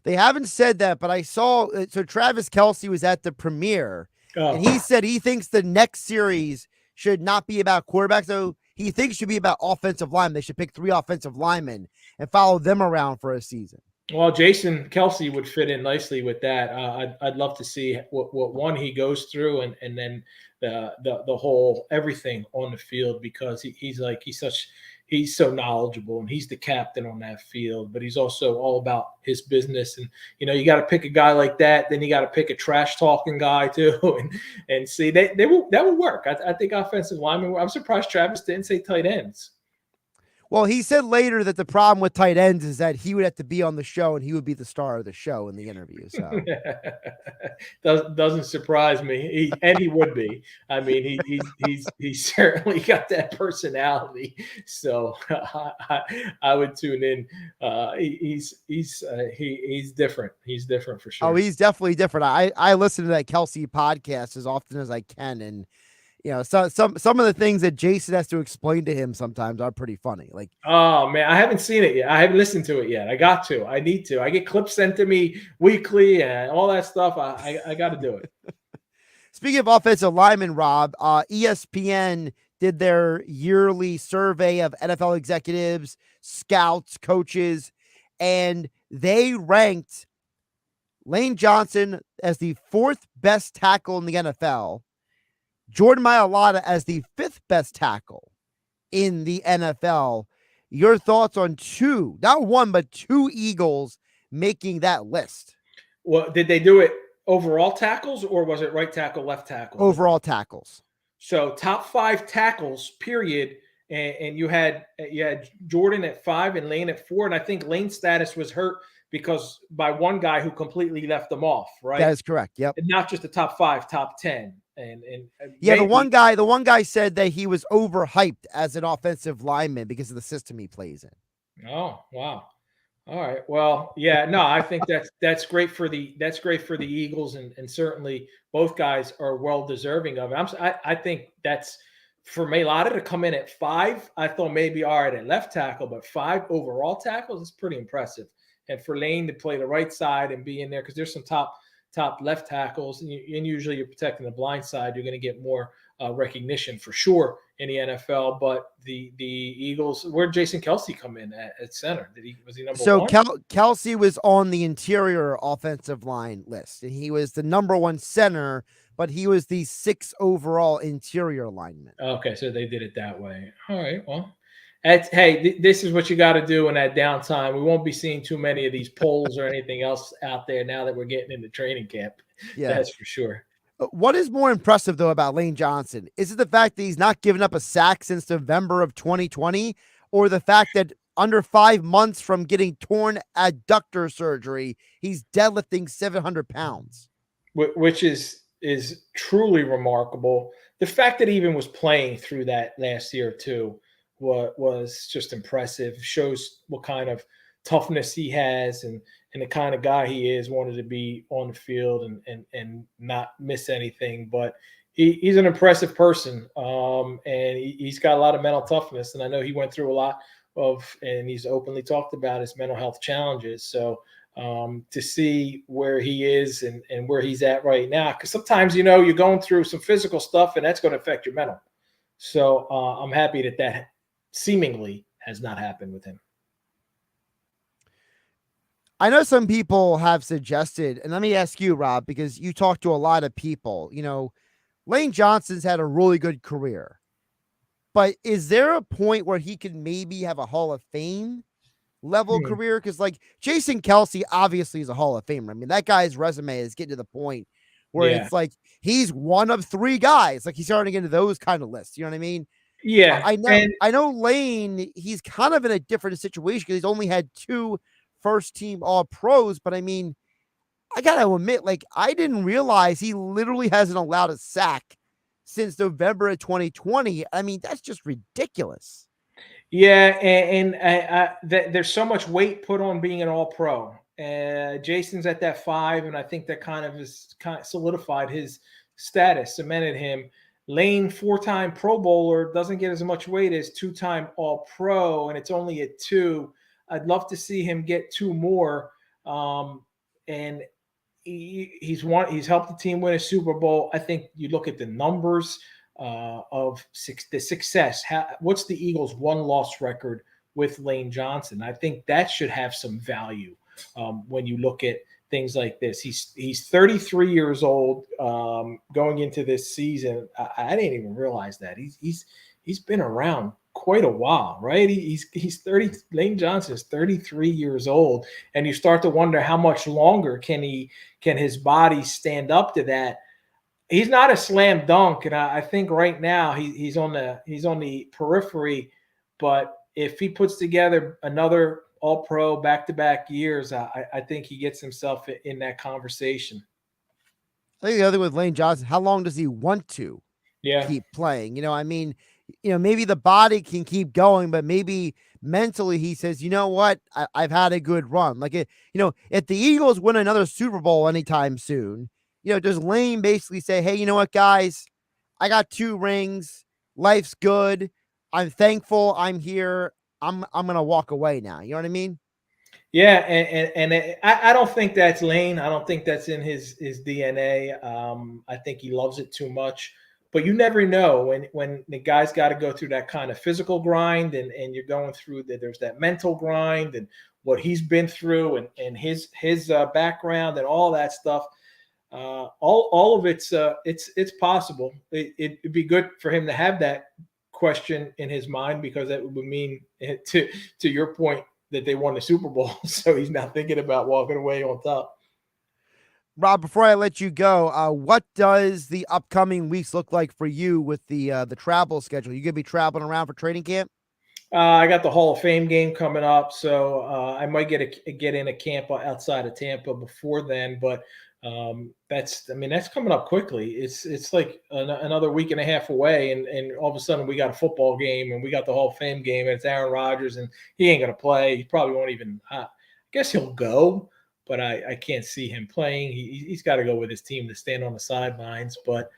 Speaker 2: They haven't said that, but I saw. So Travis Kelce was at the premiere, and he said he thinks the next series should not be about quarterbacks. So he thinks it should be about offensive linemen. They should pick 3 offensive linemen and follow them around for a season.
Speaker 23: Well, Jason Kelsey would fit in nicely with that. I'd love to see what one he goes through, and then the whole everything on the field, because he's so knowledgeable, and he's the captain on that field, but he's also all about his business. And you got to pick a guy like that, then you got to pick a trash talking guy too, and see that will work. I think offensive linemen. I'm surprised Travis didn't say tight ends.
Speaker 2: Well, he said later that the problem with tight ends is that he would have to be on the show and he would be the star of the show in the interview. So
Speaker 23: doesn't surprise me. He would be. I mean, he's certainly got that personality. So I would tune in. He's different. He's different for sure.
Speaker 2: Oh, he's definitely different. I listen to that Kelsey podcast as often as I can, and some of the things that Jason has to explain to him sometimes are pretty funny. Like,
Speaker 23: oh man, I haven't seen it yet. I haven't listened to it yet. I got to. I need to. I get clips sent to me weekly and all that stuff. I got to do it.
Speaker 2: Speaking of offensive linemen, Rob, ESPN did their yearly survey of NFL executives, scouts, coaches, and they ranked Lane Johnson as the 4th best tackle in the NFL, Jordan Mailata as the 5th best tackle in the NFL. Your thoughts on not one, but 2 Eagles making that list?
Speaker 23: Well, did they do it overall tackles, or was it right tackle, left tackle?
Speaker 2: Overall tackles.
Speaker 23: So top 5 tackles, period. And you had Jordan at 5 and Lane at 4. And I think Lane's status was hurt because by one guy who completely left them off, right?
Speaker 2: That is correct. Yep.
Speaker 23: And not just the top 5, top 10. And
Speaker 2: yeah, the one guy said that he was overhyped as an offensive lineman because of the system he plays in.
Speaker 23: Oh, wow. All right. Well, yeah, no, I think that's great for the Eagles, and certainly both guys are well deserving of it. I think that's for Mailata to come in at 5. I thought maybe all right at left tackle, but 5 overall tackles is pretty impressive. And for Lane to play the right side and be in there, because there's some top left tackles, and usually you're protecting the blind side, you're going to get more recognition for sure in the NFL. But the Eagles, where'd Jason Kelsey come in at center? Was he number 1?
Speaker 2: So Kelsey was on the interior offensive line list, and he was the number 1 center, but he was the 6th overall interior lineman.
Speaker 23: Okay, so they did it that way. All right, well. This is what you got to do in that downtime. We won't be seeing too many of these polls or anything else out there now that we're getting into training camp. Yeah, that's for sure.
Speaker 2: What is more impressive, though, about Lane Johnson? Is it the fact that he's not given up a sack since November of 2020, or the fact that under 5 months from getting torn adductor surgery, he's deadlifting 700 pounds?
Speaker 23: Which is truly remarkable. The fact that he even was playing through that last year, too, was just impressive. Shows what kind of toughness he has, and the kind of guy he is, wanted to be on the field and not miss anything. But he's an impressive person, and he's got a lot of mental toughness. And I know he went through a lot and he's openly talked about his mental health challenges. So to see where he is and where he's at right now, because sometimes you're going through some physical stuff, and that's going to affect your mental. So I'm happy that seemingly has not happened with him.
Speaker 2: I know some people have suggested, and let me ask you, Rob, because you talk to a lot of people, Lane Johnson's had a really good career, but is there a point where he could maybe have a Hall of Fame level career? Because like Jason Kelsey obviously is a Hall of Famer. I mean, that guy's resume is getting to the point where it's like he's one of 3 guys. Like he's starting to get into those kind of lists. You know what I mean?
Speaker 23: Yeah,
Speaker 2: I know Lane, he's kind of in a different situation because he's only had 2 first-team All-Pros, but I mean, I gotta admit, like, I didn't realize he literally hasn't allowed a sack since November of 2020. I mean, that's just ridiculous.
Speaker 23: Yeah, and there's so much weight put on being an All-Pro. Jason's at that 5, and I think that kind of solidified his status, cemented him. Lane, 4-time Pro Bowler, doesn't get as much weight as 2-time All-Pro, and it's only at 2. I'd love to see him get 2 more. And he's helped the team win a Super Bowl. I think you look at the numbers of the success. What's the Eagles' 1-loss record with Lane Johnson? I think that should have some value when you look at things like this. He's 33 years old going into this season. I didn't even realize that he's been around quite a while, right? He's 30. Lane Johnson is 33 years old, and you start to wonder how much longer can his body stand up to that. He's not a slam dunk, and I think right now he's on the periphery. But if he puts together another All-Pro back-to-back years, I think he gets himself in that conversation.
Speaker 2: I think the other with Lane Johnson, how long does he want to keep playing? I mean, maybe the body can keep going, but maybe mentally he says, you know what, I've had a good run. Like, if the Eagles win another Super Bowl anytime soon, does Lane basically say, hey, you know what, guys, I got 2 rings. Life's good. I'm thankful. I'm here. I'm going to walk away now. You know what I mean?
Speaker 23: Yeah, and I don't think that's Lane. I don't think that's in his DNA. I think he loves it too much. But you never know when the guy's got to go through that kind of physical grind, and you're going through there's that mental grind and what he's been through and his background and all that stuff. All of it's possible. It'd be good for him to have that question in his mind, because that would mean, to your point, that they won the Super Bowl. So he's not thinking about walking away on top.
Speaker 2: Rob, before I let you go, what does the upcoming weeks look like for you with the travel schedule? You gonna be traveling around for training camp?
Speaker 23: I got the Hall of Fame game coming up, so I might get in a camp outside of Tampa before then. But that's coming up quickly. It's like another week and a half away, and all of a sudden we got a football game and we got the Hall of Fame game, and it's Aaron Rodgers, and he ain't gonna play. He probably won't even. I guess he'll go, but I can't see him playing. He's got to go with his team to stand on the sidelines. But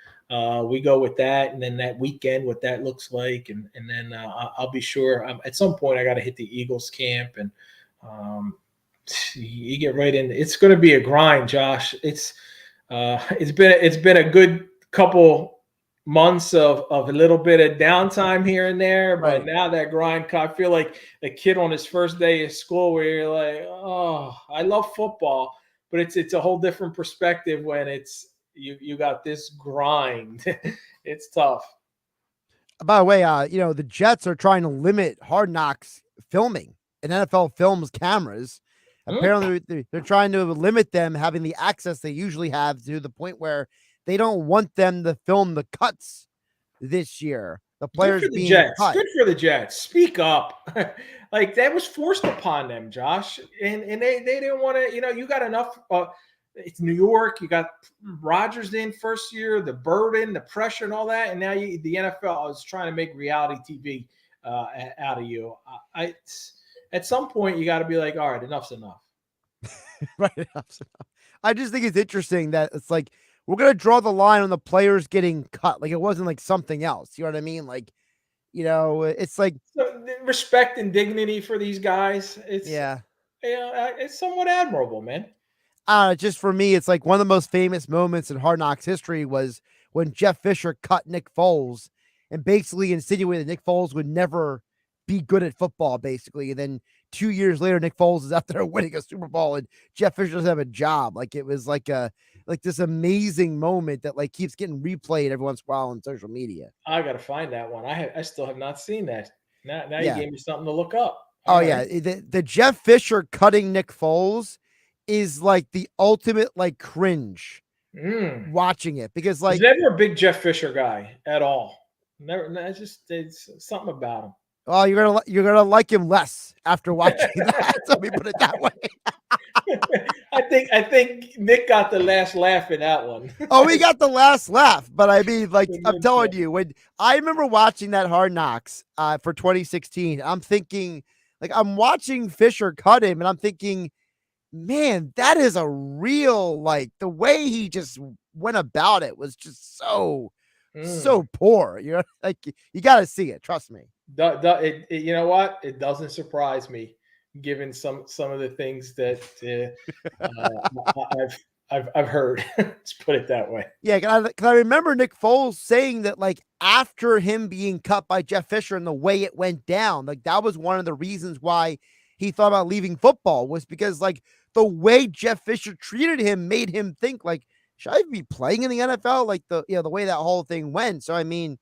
Speaker 23: we go with that, and then that weekend, what that looks like, and then I'll be sure at some point I got to hit the Eagles camp, and you get right in. It's going to be a grind, Josh. It's been a good couple months of a little bit of downtime here and there, but now that grind, I feel like a kid on his first day of school where you're like, oh, I love football, but it's a whole different perspective when it's you got this grind. It's tough.
Speaker 2: By the way, the Jets are trying to limit Hard Knocks filming and NFL Films cameras. Apparently, they're trying to limit them having the access they usually have, to the point where they don't want them to film the cuts this year. The players being cut.
Speaker 23: Good for the Jets. Speak up. Like, that was forced upon them, Josh. And they didn't want to, you got enough. It's New York. You got Rodgers in first year, the burden, the pressure, and all that. And now the NFL is trying to make reality TV out of you. At some point, you got to be like, all right, enough's enough.
Speaker 2: Right, enough's enough. I just think it's interesting that it's like, we're going to draw the line on the players getting cut. Like, it wasn't like something else. You know what I mean? Like, it's like
Speaker 23: respect and dignity for these guys. It's somewhat admirable, man.
Speaker 2: Just for me, it's like one of the most famous moments in Hard Knocks history was when Jeff Fisher cut Nick Foles and basically insinuated Nick Foles would never be good at football, basically. And then 2 years later, Nick Foles is out there winning a Super Bowl and Jeff Fisher doesn't have a job. Like, it was like this amazing moment that like keeps getting replayed every once in a while on social media.
Speaker 23: I got to find that one. I still have not seen that. Now you gave me something to look up.
Speaker 2: Yeah. The Jeff Fisher cutting Nick Foles is like the ultimate like cringe watching it, because like,
Speaker 23: I was never a big Jeff Fisher guy at all. Never. It's something about him.
Speaker 2: Oh, you're gonna like him less after watching that. Let me put it that way.
Speaker 23: I think Nick got the last laugh in that one.
Speaker 2: Oh, we got the last laugh, but I mean, like, I'm telling you, when I remember watching that Hard Knocks for 2016, I'm thinking, like, I'm watching Fisher cut him, and I'm thinking, man, that is a real, like, the way he just went about it was just so poor. Like, you got to see it. Trust me.
Speaker 23: You know what? It doesn't surprise me, given some of the things that I've heard. Let's put it that way.
Speaker 2: Yeah, cause I remember Nick Foles saying that, like, after him being cut by Jeff Fisher and the way it went down, like, that was one of the reasons why he thought about leaving football, was because, like, the way Jeff Fisher treated him made him think like, should I be playing in the NFL? Like the way that whole thing went. So I mean,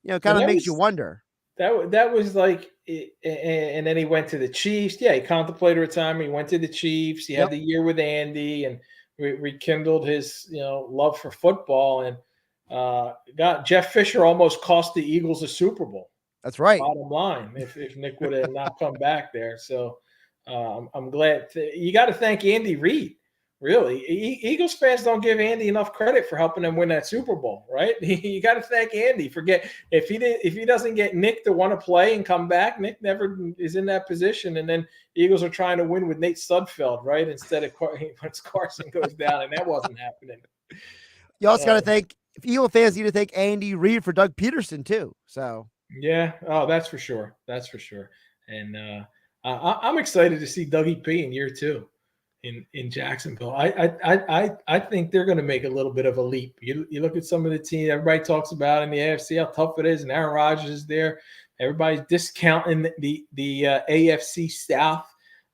Speaker 2: kind of makes you wonder.
Speaker 23: That was like, and then he went to the Chiefs. Yeah, he contemplated retirement. He went to the Chiefs. He had the year with Andy and rekindled his love for football. And Jeff Fisher almost cost the Eagles a Super Bowl.
Speaker 2: That's right.
Speaker 23: Bottom line, if Nick would have not come back there. So I'm glad. You got to thank Andy Reid. Really, Eagles fans don't give Andy enough credit for helping them win that Super Bowl, right? You got to thank Andy. If he doesn't get Nick to want to play and come back, Nick never is in that position. And then the Eagles are trying to win with Nate Sudfeld, right? Instead of once Carson goes down, and that wasn't happening.
Speaker 2: You also got to thank Eagle fans need to thank Andy Reid for Doug Peterson too. So
Speaker 23: yeah, that's for sure. That's for sure. And I'm excited to see Dougie P in year 2. In Jacksonville. I think they're going to make a little bit of a leap. You look at some of the teams everybody talks about in the AFC, how tough it is, and Aaron Rodgers is there. Everybody's discounting the AFC South.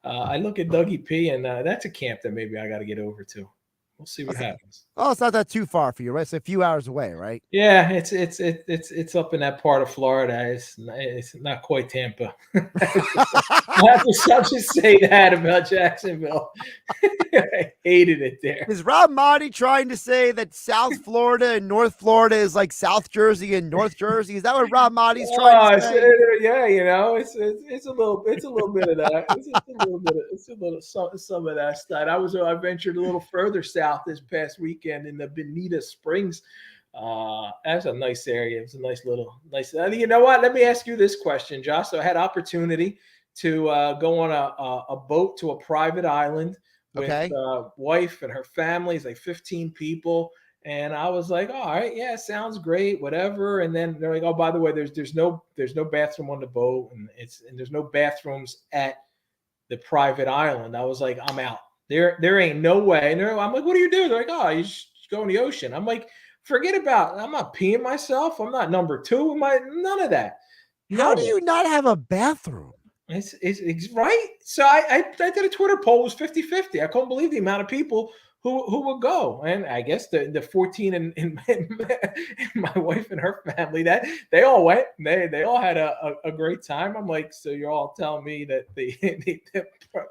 Speaker 23: I look at Dougie P, and that's a camp that maybe I got to get over to. We'll see what happens.
Speaker 2: Oh, it's not that too far for you, right? It's a few hours away, right?
Speaker 23: Yeah, it's up in that part of Florida. It's not quite Tampa. I'll just say that about Jacksonville. I hated it there.
Speaker 2: Is Rob Maaddi trying to say that South Florida and North Florida is like South Jersey and North Jersey? Is that what Rob Maaddi's trying to say?
Speaker 23: Yeah, it's a little bit of that. It's a little some of that stuff. I ventured a little further south this past weekend in the Bonita Springs. That's a nice area. It's a nice. You know what? Let me ask you this question, Josh. So I had opportunity to go on a boat to a private island with wife and her family. It's like 15 people. And I was like, all right, yeah, sounds great, whatever. And then they're like, oh, by the way, there's no bathroom on the boat, and there's no bathrooms at the private island. I was like, I'm out. There ain't no way. And I'm like, what do you do? They're like, oh, you just go in the ocean. I'm like, forget about it. I'm not peeing myself. I'm not number 2. None of that.
Speaker 2: How do you not have a bathroom?
Speaker 23: It's right. So I did a Twitter poll. It was 50-50. I couldn't believe the amount of people who would go. And I guess the 14 and my wife and her family, that they all went. They all had a great time. I'm like, so you're all telling me that the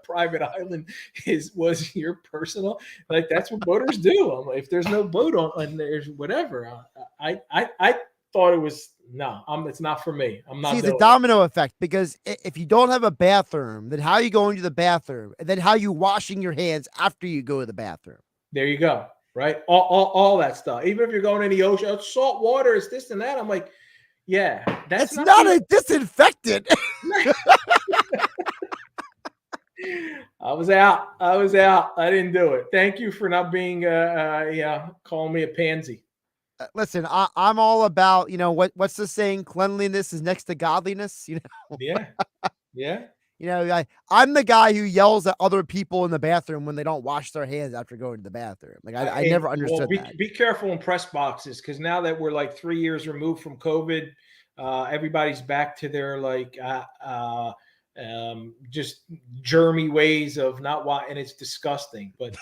Speaker 23: private island was your personal? Like, that's what boaters do. I'm like, if there's no boat on there's whatever. I thought it was it's not for me. I'm not.
Speaker 2: See, the domino effect, because if you don't have a bathroom, then how are you going to the bathroom? And then how are you washing your hands after you go to the bathroom?
Speaker 23: There you go. Right. All that stuff. Even if you're going in the ocean, it's salt water, it's this and that. I'm like, yeah, that's
Speaker 2: not a disinfectant.
Speaker 23: I was out. I didn't do it. Thank you for not being calling me a pansy.
Speaker 2: Listen, I'm all about, what's the saying? Cleanliness is next to godliness,
Speaker 23: Yeah. Yeah.
Speaker 2: I'm the guy who yells at other people in the bathroom when they don't wash their hands after going to the bathroom. Like, I never understood that.
Speaker 23: Be careful in press boxes, because now that we're like 3 years removed from COVID, everybody's back to their just germy ways of not watching, and it's disgusting. But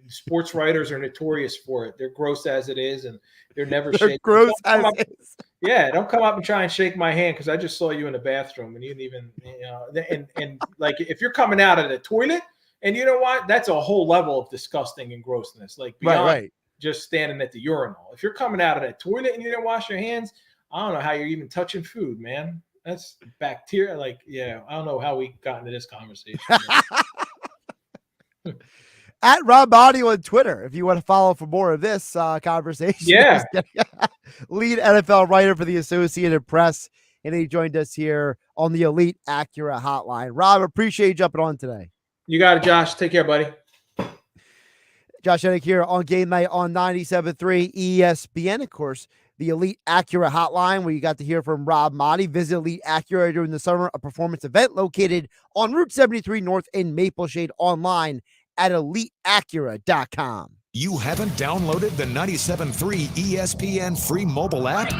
Speaker 23: sports writers are notorious for it. They're gross as it is, and they're never shaking.
Speaker 2: Gross as it is.
Speaker 23: Yeah, don't come up and try and shake my hand, because I just saw you in the bathroom and you didn't even, and like, if you're coming out of the toilet, and you know what, that's a whole level of disgusting and grossness, like beyond just standing at the urinal. If you're coming out of that toilet and you didn't wash your hands, I don't know how you're even touching food, man. That's bacteria. Like, yeah, I don't know how we got into this conversation.
Speaker 2: At Rob Maaddi on Twitter, if you want to follow for more of this conversation.
Speaker 23: Yeah.
Speaker 2: Lead NFL writer for the Associated Press. And he joined us here on the Elite Acura Hotline. Rob, appreciate you jumping on today.
Speaker 23: You got it, Josh. Take care, buddy.
Speaker 2: Josh Hennig here on Game Night on 97.3 ESPN. Of course, the Elite Acura Hotline, where you got to hear from Rob Maaddi. Visit Elite Acura during the summer, a performance event located on Route 73 North in Maple Shade, online at eliteacura.com.
Speaker 4: You haven't downloaded the 97.3 ESPN free mobile app?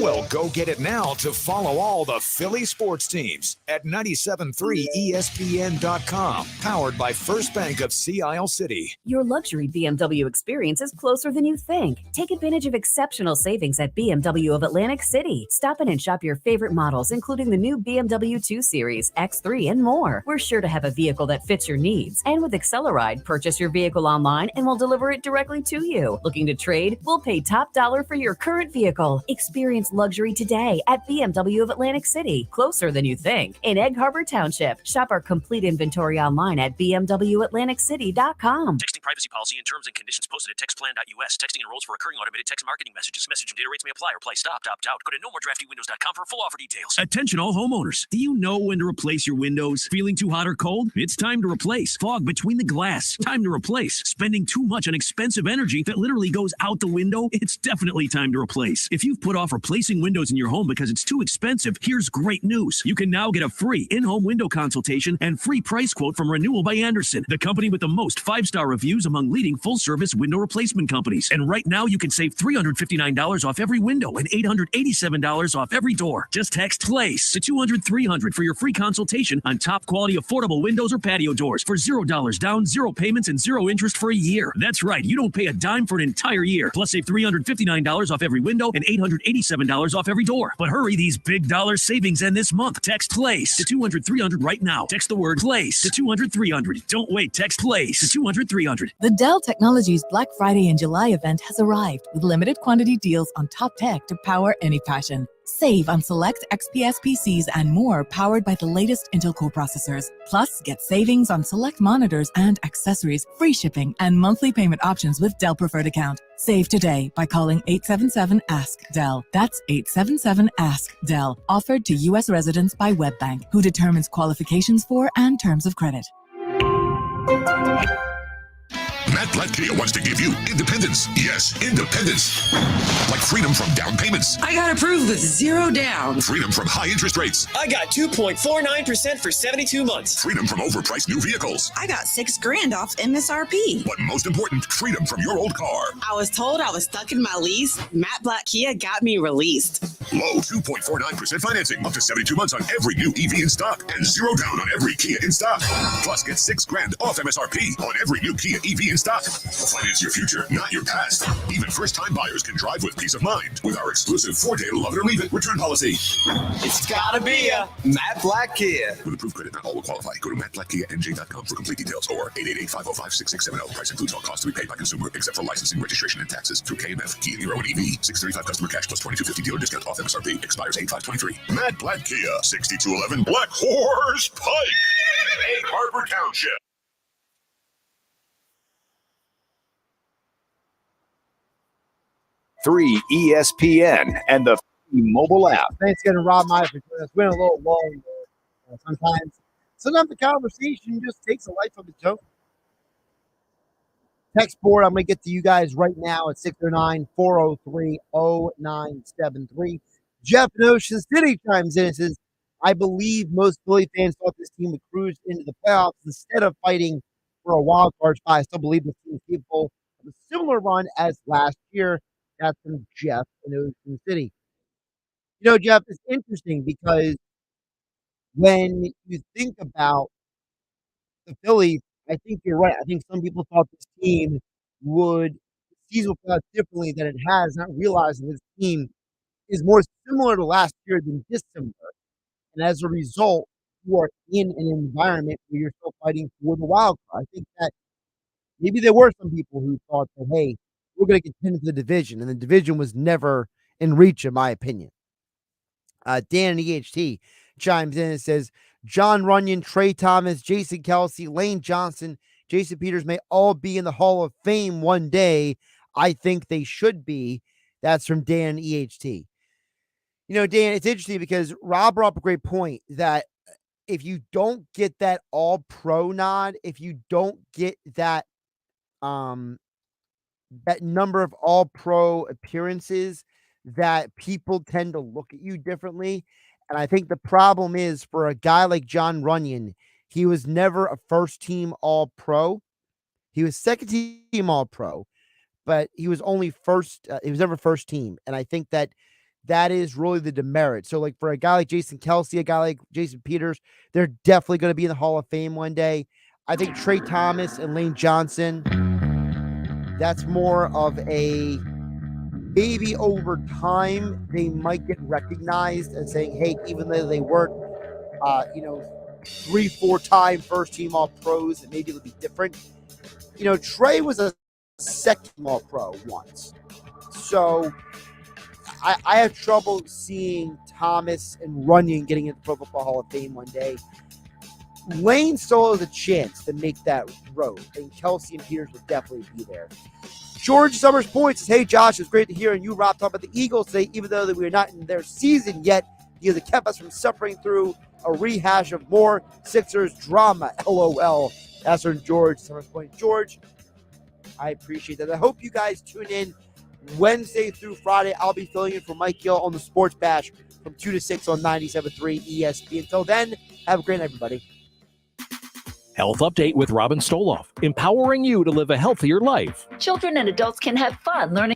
Speaker 4: Well, go get it now to follow all the Philly sports teams at 973ESPN.com. Powered by First Bank of Sea Isle City.
Speaker 1: Your luxury BMW experience is closer than you think. Take advantage of exceptional savings at BMW of Atlantic City. Stop in and shop your favorite models, including the new BMW 2 Series, X3, and more. We're sure to have a vehicle that fits your needs. And with Acceleride, purchase your vehicle online and we'll deliver it directly to you. Looking to trade? We'll pay top dollar for your current vehicle. Experience luxury today at BMW of Atlantic City, closer than you think. In Egg Harbor Township, shop our complete inventory online at bmwatlanticcity.com.
Speaker 17: Texting privacy policy and terms and conditions posted at textplan.us. Texting enrolls for recurring automated text marketing messages. Message and data rates may apply or play. Stop, opt out. Go to nomoredraftywindows.com for full offer details.
Speaker 18: Attention all homeowners. Do you know when to replace your windows? Feeling too hot or cold? It's time to replace. Fog between the glass. Time to replace. Spending too much on expensive energy that literally goes out the window? It's definitely time to replace. If you've put off replacing windows in your home because it's too expensive, here's great news. You can now get a free in-home window consultation and free price quote from Renewal by Andersen, the company with the most 5-star reviews among leading full-service window replacement companies. And right now you can save $359 off every window and $887 off every door. Just text PLACE to 200-300 for your free consultation on top quality affordable windows or patio doors for $0 down, 0 payments, and 0 interest for a year. That's right, you don't pay a dime for an entire year. Plus save $359 off every window and $887 off every door. But hurry, these big dollar savings end this month. Text PLACE to 200-300 right now. Text the word PLACE to 200-300. Don't wait, text PLACE to 200-300.
Speaker 3: The Dell Technologies Black Friday in July event has arrived with limited quantity deals on top tech to power any passion. Save on select XPS PCs and more powered by the latest Intel Core processors. Plus, get savings on select monitors and accessories, free shipping, and monthly payment options with Dell Preferred Account. Save today by calling 877-ASK-DELL. That's 877-ASK-DELL. Offered to U.S. residents by WebBank, who determines qualifications for and terms of credit.
Speaker 6: Matt Blatt Kia wants to give you independence. Yes, independence. Like freedom from down payments.
Speaker 5: I got approved with 0 down.
Speaker 6: Freedom from high interest rates.
Speaker 5: I got 2.49% for 72 months.
Speaker 6: Freedom from overpriced new vehicles.
Speaker 24: I got $6,000 off MSRP.
Speaker 6: But most important, freedom from your old car.
Speaker 24: I was told I was stuck in my lease. Matt Blatt Kia got me released.
Speaker 6: Low 2.49% financing. Up to 72 months on every new EV in stock. And 0 down on every Kia in stock. Plus, get $6,000 off MSRP on every new Kia EV in stock. Finance your future, not your past. Even first-time buyers can drive with peace of mind with our exclusive 4-day love it or leave it return policy.
Speaker 5: It's gotta be a Matt Blatt Kia.
Speaker 6: With approved credit, not all will qualify. Go to mattblackkianj.com for complete details or 888-505-6670. Price includes all costs to be paid by consumer except for licensing, registration, and taxes through KMF, Kia Niro, and EV. 635 customer cash plus $22.50 dealer discount off MSRP. Expires 8/5/23. Matt Blatt Kia, 6211 Black Horse Pike, Egg Harbor Township.
Speaker 4: ESPN and the free mobile app.
Speaker 2: Thanks again to Rob Meyer for joining us. Went a little long. Sometimes the conversation just takes a life of its own. Text board, I'm going to get to you guys right now at 609-403-0973. Jeff in Ocean City chimes in and says, I believe most Philly fans thought this team would cruise into the playoffs instead of fighting for a wild card spot. I still believe this team is capable of a similar run as last year. That's from Jeff in Ocean City. You know, Jeff, it's interesting because when you think about the Phillies, I think you're right. I think some people thought this team would season play out differently than it has, not realizing this team is more similar to last year than dissimilar. And as a result, you are in an environment where you're still fighting for the wild card. I think that maybe there were some people who thought that, hey, we're going to contend for the division, and the division was never in reach, in my opinion. Dan in EHT chimes in and says, John Runyon, Trey Thomas, Jason Kelsey, Lane Johnson, Jason Peters may all be in the Hall of Fame one day. I think they should be. That's from Dan EHT. You know, Dan, it's interesting because Rob brought up a great point that if you don't get that all-pro nod, if you don't get that that number of all-pro appearances, that people tend to look at you differently. And I think the problem is for a guy like John Runyon, he was never a first-team all-pro. He was second-team all-pro, but he was only first. He was never first team. And I think that that is really the demerit. So, like for a guy like Jason Kelce, a guy like Jason Peters, they're definitely going to be in the Hall of Fame one day. I think Trey Thomas and Lane Johnson, that's more of a maybe over time they might get recognized and saying, hey, even though they weren't, 3-4 time first team all pros, and maybe it'll be different. Trey was a second team all pro once. So I have trouble seeing Thomas and Runyon getting into the Pro Football Hall of Fame one day. Lane still has a chance to make that road, and Kelce and Peters will definitely be there. George Summers Point says, hey, Josh, it's great to hear you, Rob, talk about the Eagles today, even though that we're not in their season yet, because it kept us from suffering through a rehash of more Sixers drama. LOL. That's from George Summers Point. George, I appreciate that. I hope you guys tune in Wednesday through Friday. I'll be filling in for Mike Gill on the Sports Bash from 2 to 6 on 97.3 ESP. Until then, have a great night, everybody.
Speaker 7: Health Update with Robin Stoloff, empowering you to live a healthier life.
Speaker 8: Children and adults can have fun learning